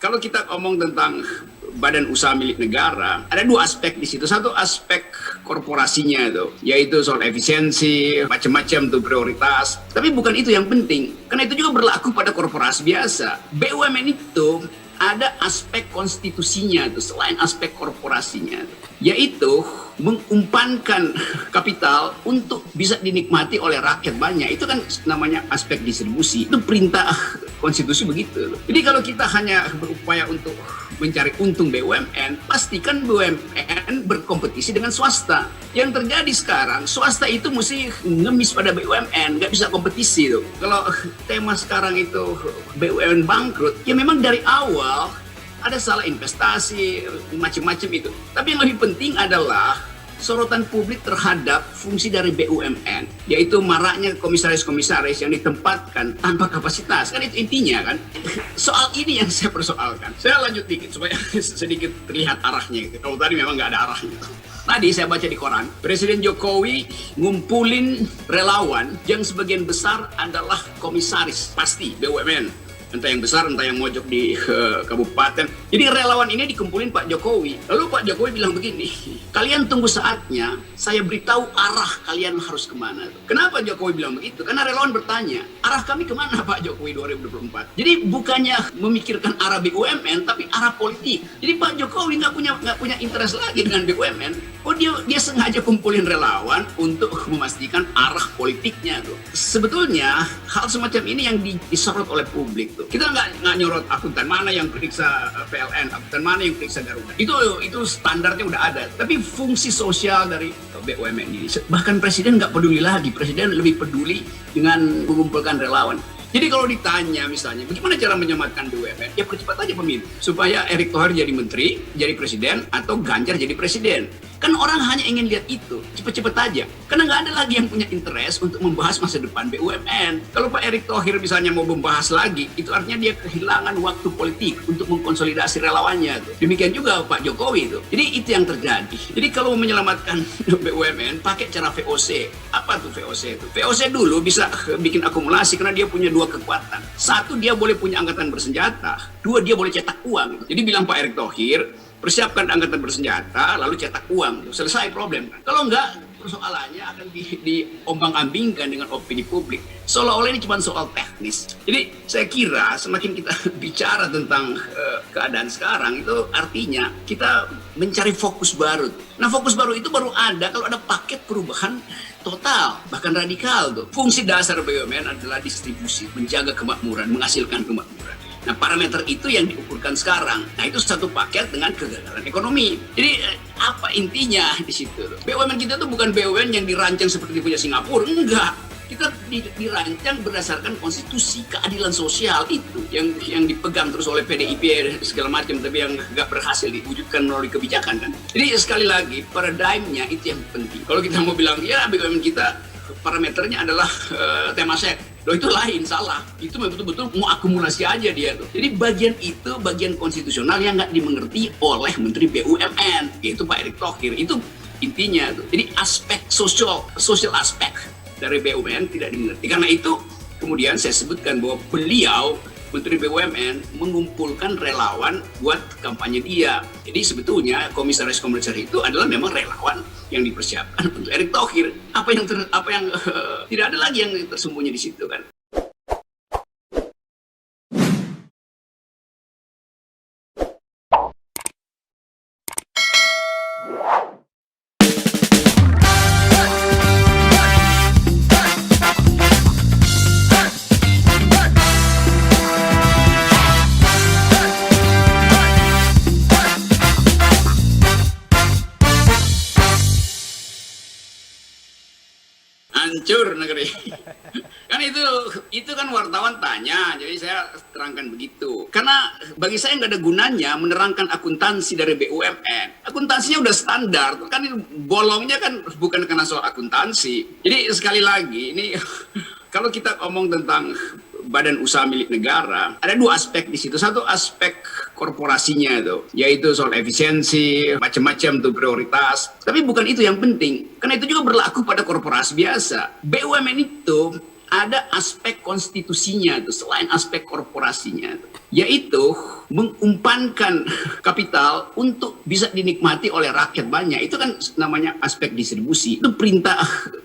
Kalau kita ngomong tentang badan usaha milik negara, ada dua aspek di situ. Satu aspek korporasinya itu, yaitu soal efisiensi, macam-macam tuh prioritas. Tapi bukan itu yang penting, karena itu juga berlaku pada korporasi biasa. BUMN itu ada aspek konstitusinya tuh, selain aspek korporasinya, yaitu mengumpankan kapital untuk bisa dinikmati oleh rakyat banyak. Itu kan namanya aspek distribusi. Itu perintah konstitusi begitu. Jadi kalau kita hanya berupaya untuk mencari untung BUMN, pastikan BUMN berkompetisi dengan swasta. Yang terjadi sekarang, swasta itu mesti ngemis pada BUMN, nggak bisa kompetisi tuh. Kalau tema sekarang itu BUMN bangkrut, ya memang dari awal ada salah investasi, macam-macam itu. Tapi yang lebih penting adalah sorotan publik terhadap fungsi dari BUMN, yaitu maraknya komisaris-komisaris yang ditempatkan tanpa kapasitas. Kan itu intinya kan. Soal ini yang saya persoalkan. Saya lanjut dikit supaya sedikit terlihat arahnya. Kalau tadi memang nggak ada arahnya. Tadi saya baca di koran, Presiden Jokowi ngumpulin relawan yang sebagian besar adalah komisaris, pasti BUMN. Entah yang besar, entah yang mojok di kabupaten. Jadi relawan ini dikumpulin Pak Jokowi. Lalu Pak Jokowi bilang begini, kalian tunggu saatnya, saya beritahu arah kalian harus kemana. Kenapa Jokowi bilang begitu? Karena relawan bertanya, arah kami kemana Pak Jokowi 2024? Jadi bukannya memikirkan arah BUMN, tapi arah politik. Jadi Pak Jokowi nggak punya interest lagi dengan BUMN. Oh dia sengaja kumpulin relawan untuk memastikan arah politiknya tuh. Sebetulnya hal semacam ini yang disorot oleh publik tuh. Kita nggak nyorot akuntan mana yang periksa PLN, akuntan mana yang periksa Garuda. Itu standarnya udah ada. Tapi fungsi sosial dari BUMN ini, bahkan Presiden nggak peduli lagi. Presiden lebih peduli dengan mengumpulkan relawan. Jadi kalau ditanya misalnya, bagaimana cara menyelamatkan BUMN? Ya percepat aja pemilu. Supaya Erick Thohir jadi menteri, jadi presiden, atau Ganjar jadi presiden. Kan orang hanya ingin lihat itu, cepet-cepet aja. Karena nggak ada lagi yang punya interest untuk membahas masa depan BUMN. Kalau Pak Erick Thohir misalnya mau membahas lagi, itu artinya dia kehilangan waktu politik untuk mengkonsolidasi relawannya. Tuh. Demikian juga Pak Jokowi. Tuh. Jadi itu yang terjadi. Jadi kalau mau menyelamatkan BUMN, pakai cara VOC. Apa tuh VOC itu? VOC dulu bisa bikin akumulasi karena dia punya dua kekuatan. Satu, dia boleh punya angkatan bersenjata. Dua, dia boleh cetak uang. Jadi bilang Pak Erick Thohir, persiapkan angkatan bersenjata, lalu cetak uang. Selesai problem. Kalau enggak, persoalannya akan diombang-ambingkan dengan opini publik. Seolah-olah ini cuma soal teknis. Jadi saya kira semakin kita bicara tentang keadaan sekarang, itu artinya kita mencari fokus baru. Nah fokus baru itu baru ada kalau ada paket perubahan total, bahkan radikal tuh. Fungsi dasar BUMN adalah distribusi, menjaga kemakmuran, menghasilkan kemakmuran. Nah parameter itu yang diukurkan sekarang. Nah itu satu paket dengan kegagalan ekonomi. Jadi apa intinya di situ? BUMN kita tuh bukan BUMN yang dirancang seperti punya Singapura, enggak. Kita dirancang berdasarkan konstitusi, keadilan sosial itu yang dipegang terus oleh PDIP segala macam, tapi yang nggak berhasil diwujudkan melalui kebijakan kan. Jadi sekali lagi paradigmnya itu yang penting. Kalau kita mau bilang ya BUMN kita parameternya adalah Temasek. Loh itu lain, salah. Itu betul-betul mau akumulasi aja dia tuh. Jadi bagian itu, bagian konstitusional yang nggak dimengerti oleh Menteri BUMN, yaitu Pak Erick Thohir. Itu intinya tuh. Jadi aspek social aspek dari BUMN tidak dimengerti. Karena itu kemudian saya sebutkan bahwa beliau, Menteri BUMN, mengumpulkan relawan buat kampanye dia. Jadi sebetulnya komisaris-komisaris itu adalah memang relawan yang dipersiapkan untuk Erick Thohir. Apa yang tidak ada lagi yang tersembunyi di situ kan. Hancur negeri. Kan itu kan wartawan tanya, jadi saya terangkan begitu. Karena bagi saya nggak ada gunanya menerangkan akuntansi dari BUMN. Akuntansinya udah standar, kan bolongnya kan bukan karena soal akuntansi. Jadi sekali lagi ini kalau kita ngomong tentang badan usaha milik negara, ada dua aspek di situ. Satu aspek korporasinya itu, yaitu soal efisiensi, macam-macam tuh prioritas. Tapi bukan itu yang penting, karena itu juga berlaku pada korporasi biasa. BUMN itu ada aspek konstitusinya tuh, selain aspek korporasinya tuh. yaitu mengumpankan kapital untuk bisa dinikmati oleh rakyat banyak. Itu kan namanya aspek distribusi. Itu perintah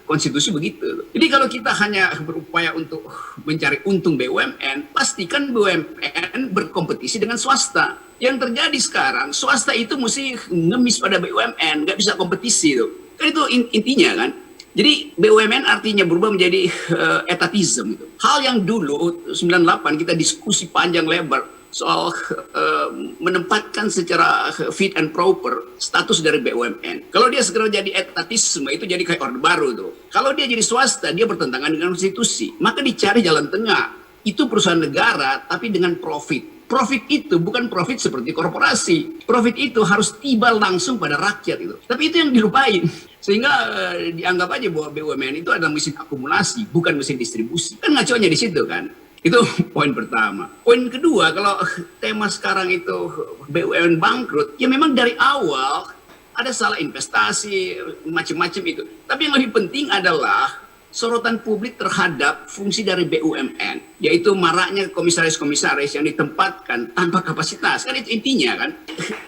konstitusi begitu. Jadi kalau kita hanya berupaya untuk mencari untung BUMN, pastikan BUMN berkompetisi dengan swasta. Yang terjadi sekarang, swasta itu mesti ngemis pada BUMN, nggak bisa kompetisi tuh. Kan itu intinya kan. Jadi BUMN artinya berubah menjadi etatisme. Gitu. Hal yang dulu 98 kita diskusi panjang lebar soal menempatkan secara fit and proper status dari BUMN. Kalau dia segera jadi etatisme, itu jadi kayak orde baru tuh. Kalau dia jadi swasta, dia bertentangan dengan konstitusi. Maka dicari jalan tengah. Itu perusahaan negara, tapi dengan profit. Profit itu bukan profit seperti korporasi. Profit itu harus tiba langsung pada rakyat itu. Tapi itu yang dilupain. Sehingga dianggap aja bahwa BUMN itu adalah mesin akumulasi, bukan mesin distribusi. Kan ngaconya di situ kan. Itu poin pertama. Poin kedua, kalau tema sekarang itu BUMN bangkrut, ya memang dari awal ada salah investasi, macam-macam itu. Tapi yang lebih penting adalah sorotan publik terhadap fungsi dari BUMN, yaitu maraknya komisaris-komisaris yang ditempatkan tanpa kapasitas. Kan itu intinya kan.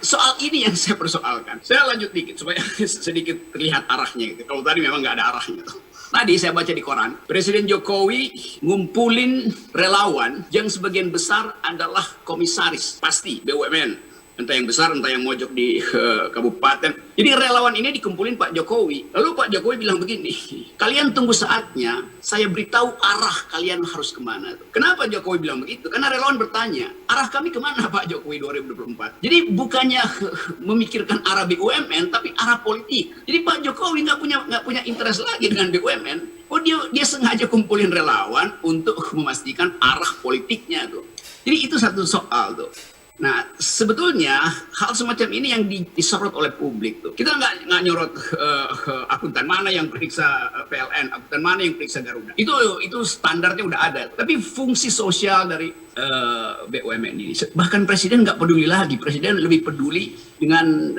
Soal ini yang saya persoalkan. Saya lanjut dikit supaya sedikit terlihat arahnya. Gitu. Kalau tadi memang nggak ada arahnya. Tadi saya baca di koran, Presiden Jokowi ngumpulin relawan yang sebagian besar adalah komisaris, pasti BUMN. Entah yang besar, entah yang mojok di kabupaten. Jadi relawan ini dikumpulin Pak Jokowi. Lalu Pak Jokowi bilang begini, kalian tunggu saatnya, saya beritahu arah kalian harus kemana. Kenapa Jokowi bilang begitu? Karena relawan bertanya, arah kami kemana Pak Jokowi 2024? Jadi bukannya memikirkan arah BUMN, tapi arah politik. Jadi Pak Jokowi nggak punya interest lagi dengan BUMN. Oh dia sengaja kumpulin relawan untuk memastikan arah politiknya tuh. Jadi itu satu soal tuh. Nah, sebetulnya hal semacam ini yang disorot oleh publik tuh. Kita nggak nyorot akuntan mana yang periksa PLN, akuntan mana yang periksa Garuda. Itu standarnya udah ada. Tapi fungsi sosial dari BUMN ini, bahkan Presiden nggak peduli lagi. Presiden lebih peduli dengan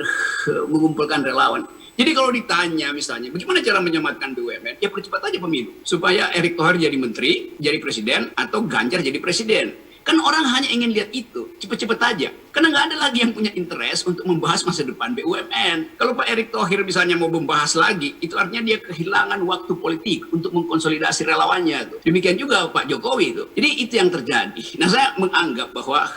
mengumpulkan relawan. Jadi kalau ditanya misalnya, bagaimana cara menyelamatkan BUMN? Ya percepat aja pemilu. Supaya Erick Thohir jadi menteri, jadi presiden, atau Ganjar jadi presiden. Kan orang hanya ingin lihat itu, cepet-cepet aja. Karena nggak ada lagi yang punya interest untuk membahas masa depan BUMN. Kalau Pak Erick Thohir misalnya mau membahas lagi, itu artinya dia kehilangan waktu politik untuk mengkonsolidasi relawannya. Tuh. Demikian juga Pak Jokowi. Tuh. Jadi itu yang terjadi. Nah saya menganggap bahwa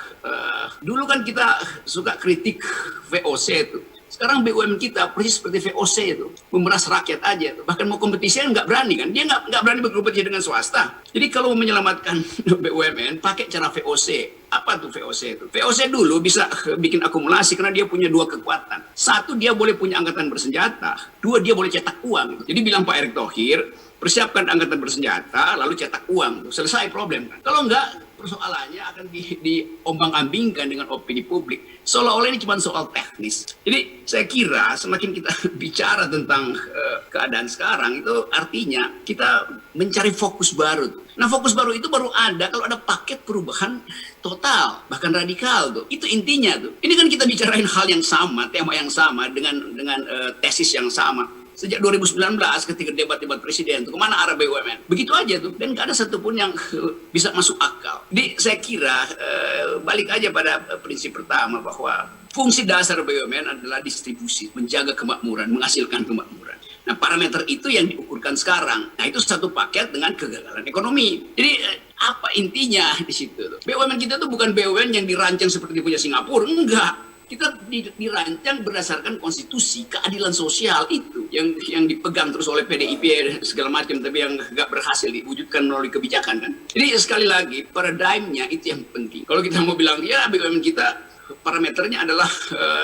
dulu kan kita suka kritik VOC itu. Sekarang BUMN kita persis seperti VOC itu, memeras rakyat aja. Tuh. Bahkan mau kompetisi nggak berani kan? Dia nggak berani berkompetisi dengan swasta. Jadi kalau mau menyelamatkan BUMN, pakai cara VOC. Apa tuh VOC itu? VOC dulu bisa bikin akumulasi karena dia punya dua kekuatan. Satu, dia boleh punya angkatan bersenjata. Dua, dia boleh cetak uang. Gitu. Jadi bilang Pak Erick Thohir, persiapkan angkatan bersenjata, lalu cetak uang. Tuh. Selesai problem kan? Kalau nggak, persoalannya akan diombang-ambingkan dengan opini publik. Seolah-olah ini cuma soal teknis. Jadi saya kira semakin kita bicara tentang keadaan sekarang, itu artinya kita mencari fokus baru. Nah fokus baru itu baru ada kalau ada paket perubahan total, bahkan radikal tuh. Itu intinya tuh. Ini kan kita bicarain hal yang sama, tema yang sama dengan tesis yang sama. Sejak 2019 ketika debat-debat presiden tuh kemana arah BUMN, begitu aja tuh, dan nggak ada satupun yang bisa masuk akal. Jadi saya kira balik aja pada prinsip pertama bahwa fungsi dasar BUMN adalah distribusi, menjaga kemakmuran, menghasilkan kemakmuran. Nah parameter itu yang diukurkan sekarang. Nah itu satu paket dengan kegagalan ekonomi. Jadi apa intinya di situ? BUMN kita tuh bukan BUMN yang dirancang seperti punya Singapura, enggak. Kita dirancang berdasarkan konstitusi, keadilan sosial itu yang dipegang terus oleh PDIP segala macam, tapi yang nggak berhasil diwujudkan melalui kebijakan kan. Jadi sekali lagi paradigmnya itu yang penting. Kalau kita mau bilang ya BUMN kita parameternya adalah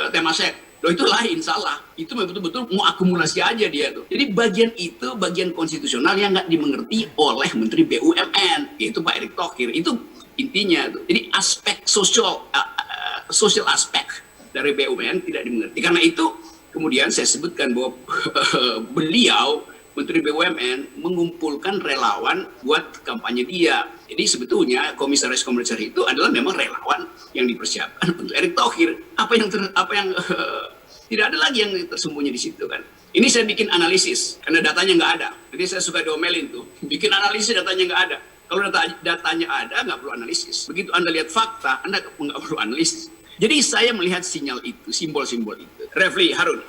Temasek, loh itu lain, salah. Itu betul-betul mau akumulasi aja dia tuh. Jadi bagian itu bagian konstitusional yang nggak dimengerti oleh Menteri BUMN, yaitu Pak Erick Thohir. Itu intinya tuh. Jadi aspek social aspek dari BUMN tidak dimengerti. Karena itu kemudian saya sebutkan bahwa beliau Menteri BUMN mengumpulkan relawan buat kampanye dia. Jadi sebetulnya komisaris-komisaris itu adalah memang relawan yang dipersiapkan untuk Erick Thohir. Apa yang tidak ada lagi yang tersembunyi di situ kan. Ini saya bikin analisis karena datanya nggak ada. Jadi saya suka diomelin tuh. Bikin analisis datanya nggak ada. Kalau datanya ada, nggak perlu analisis. Begitu Anda lihat fakta, Anda nggak perlu analisis. Jadi saya melihat sinyal itu, simbol-simbol itu. Refli, Harun.